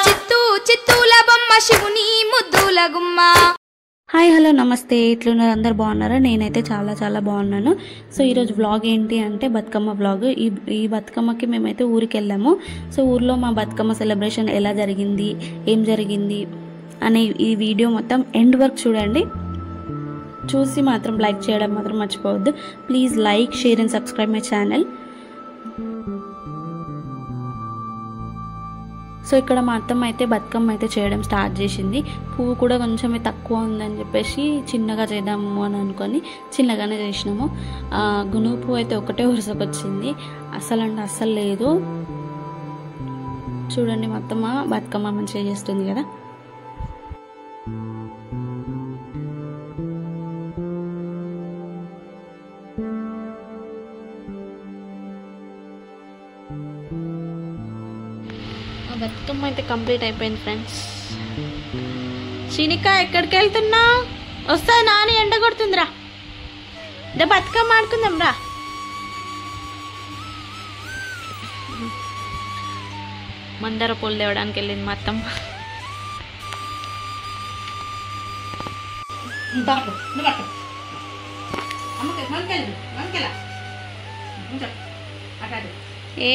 చిత్తూ చిత్తూల బొమ్మ శివుని ముద్దుల గుమ్మ. హాయ్ హలో నమస్తే, ఎట్లున్నారు? అందరు బాగున్నారా? నేనైతే చాలా చాలా బాగున్నాను. సో ఈరోజు వ్లాగ్ ఏంటి అంటే బతుకమ్మ వ్లాగ్. ఈ బతుకమ్మకి మేమైతే ఊరికి వెళ్ళాము. సో ఊర్లో మా బతుకమ్మ సెలబ్రేషన్ ఎలా జరిగింది, ఏం జరిగింది అనే ఈ వీడియో మొత్తం ఎండ్ వరకు చూడండి. చూసి మాత్రం లైక్ చేయడం మాత్రం మర్చిపోవద్దు. Please like, share and subscribe my channel. So ఇక్కడ మా అత్తమ్మ అయితే బతుకమ్మ అయితే చేయడం స్టార్ట్ చేసింది. పువ్వు కూడా కొంచెం తక్కువ ఉందని చెప్పేసి చిన్నగా చేద్దాము అని అనుకొని చిన్నగానే చేసినాము. గునుగు పువ్వు అయితే ఒకటే వరుసకు వచ్చింది, అస్సలు అంటే అస్సలు లేదు. చూడండి మా అత్తమ్మ బతుకమ్మ మంచిగా చేస్తుంది కదా. బతుకమ్మ అయితే కంప్లీట్ అయిపోయింది ఫ్రెండ్స్. చీనిక ఎక్కడికి వెళ్తున్నా? వస్తా నాని, ఎండ కొడుతుందిరా. బతుకమ్మ ఆడుకుందాం రా. మందార పూలు తేవడానికి వెళ్ళింది మా అత్తమ్మ. ఏ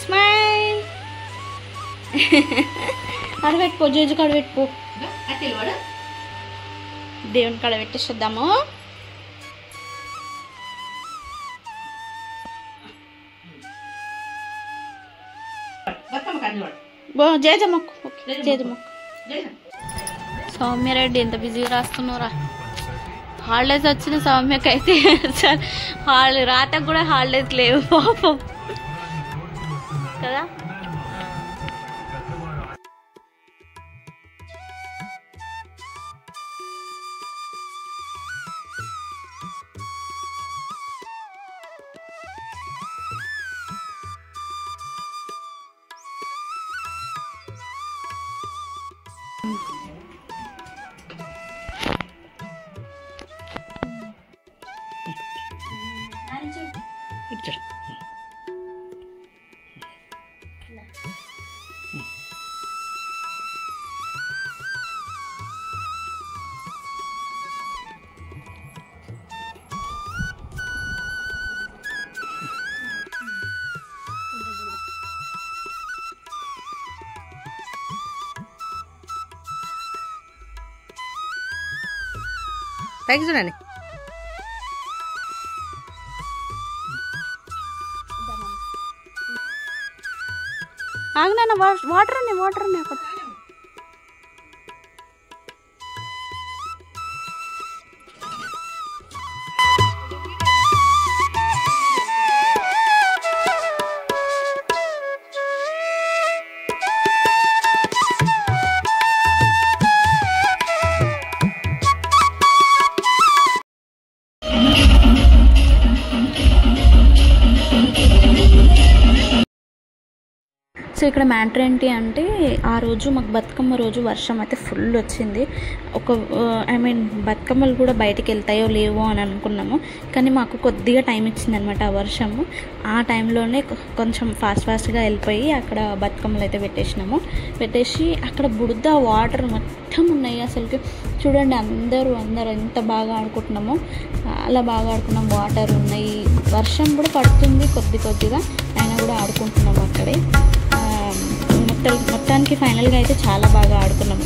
స్మైల్ అడబెట్టుకో, జేజు కాడ పెట్టుకో, దేవుని కాడ పెట్టేసేద్దాము. జేజమ్మకు జేజమ్మకు. సౌమ్యారెడ్డి ఎంత బిజీగా రాస్తున్నారా. హాలిడేస్ వచ్చిన సౌమ్యకి అయితే రాతకు కూడా హాలిడేస్ లేవు పాపం కదా. పైకి చూడండి. ఆగినా వాటర్ ఉన్నాయి అక్కడ. సో ఇక్కడ మ్యాటర్ ఏంటి అంటే ఆ రోజు మాకు బతుకమ్మ రోజు వర్షం అయితే ఫుల్ వచ్చింది. బతుకమ్మలు కూడా బయటికి వెళ్తాయో లేవో అని అనుకున్నాము, కానీ మాకు కొద్దిగా టైం ఇచ్చిందనమాట ఆ వర్షము. ఆ టైంలోనే కొంచెం ఫాస్ట్గా వెళ్ళిపోయి అక్కడ బతుకమ్మలు అయితే పెట్టేసి అక్కడ బుడద వాటర్ మొత్తం ఉన్నాయి. అసలుకి చూడండి, అందరూ ఎంత బాగా ఆడుకుంటున్నామో అలా బాగా ఆడుకున్నాం. వాటర్ ఉన్నాయి, వర్షం కూడా పడుతుంది కొద్దిగా, అయినా కూడా ఆడుకుంటున్నాము అక్కడే. మొత్తానికి ఫైనల్గా అయితే చాలా బాగా ఆడుకున్నాము.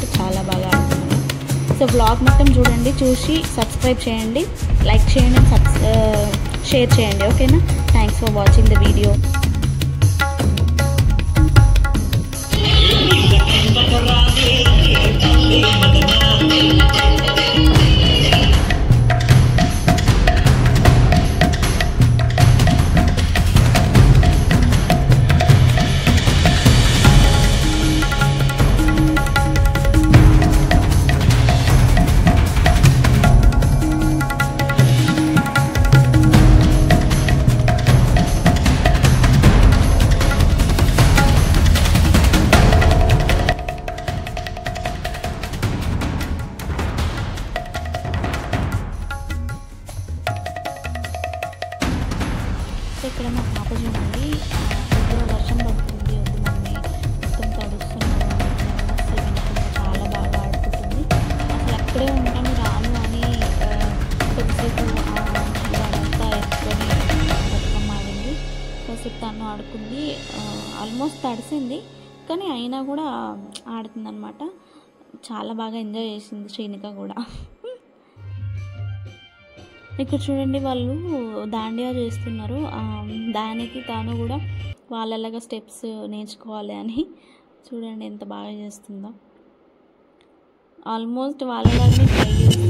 సో బ్లాగ్ మొత్తం చూడండి, చూసి సబ్స్క్రైబ్ చేయండి, లైక్ చేయండి, షేర్ చేయండి. ఓకేనా? Thanks for watching the video. ఆడుకుంది. ఆల్మోస్ట్ తడిసింది కానీ అయినా కూడా ఆడుతుందన్నమాట. చాలా బాగా ఎంజాయ్ చేసింది శ్రీనిక కూడా. ఇక్కడ చూడండి వాళ్ళు దాండియా చేస్తున్నారు. దానికి తాను కూడా వాళ్ళలాగా స్టెప్స్ నేర్చుకోవాలి అని చూడండి ఎంత బాగా చేస్తుందో. ఆల్మోస్ట్ వాళ్ళలాగానే ట్రై చేస్తుంది.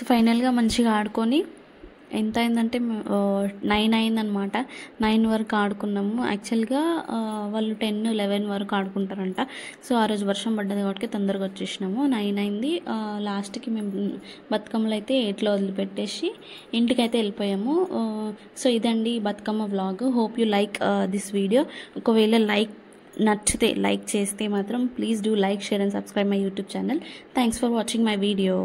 ఫైనల్గా మంచిగా ఆడుకొని ఎంత అయిందంటే 9 అయిందనమాట. 9 వరకు ఆడుకున్నాము. యాక్చువల్గా వాళ్ళు 10, 11 వరకు ఆడుకుంటారంట. సో ఆ రోజు వర్షం పడ్డది కాబట్టి తొందరగా వచ్చేసినాము. 9 అయింది. లాస్ట్కి మేము బతుకమ్మలు అయితే 8లో వదిలిపెట్టేసి ఇంటికైతే వెళ్ళిపోయాము. సో ఇదండి Bathukamma vlog. Hope you like this video. ఒకవేళ నచ్చితే లైక్ చేస్తే మాత్రం please do like, share and subscribe my YouTube channel. Thanks for watching my video.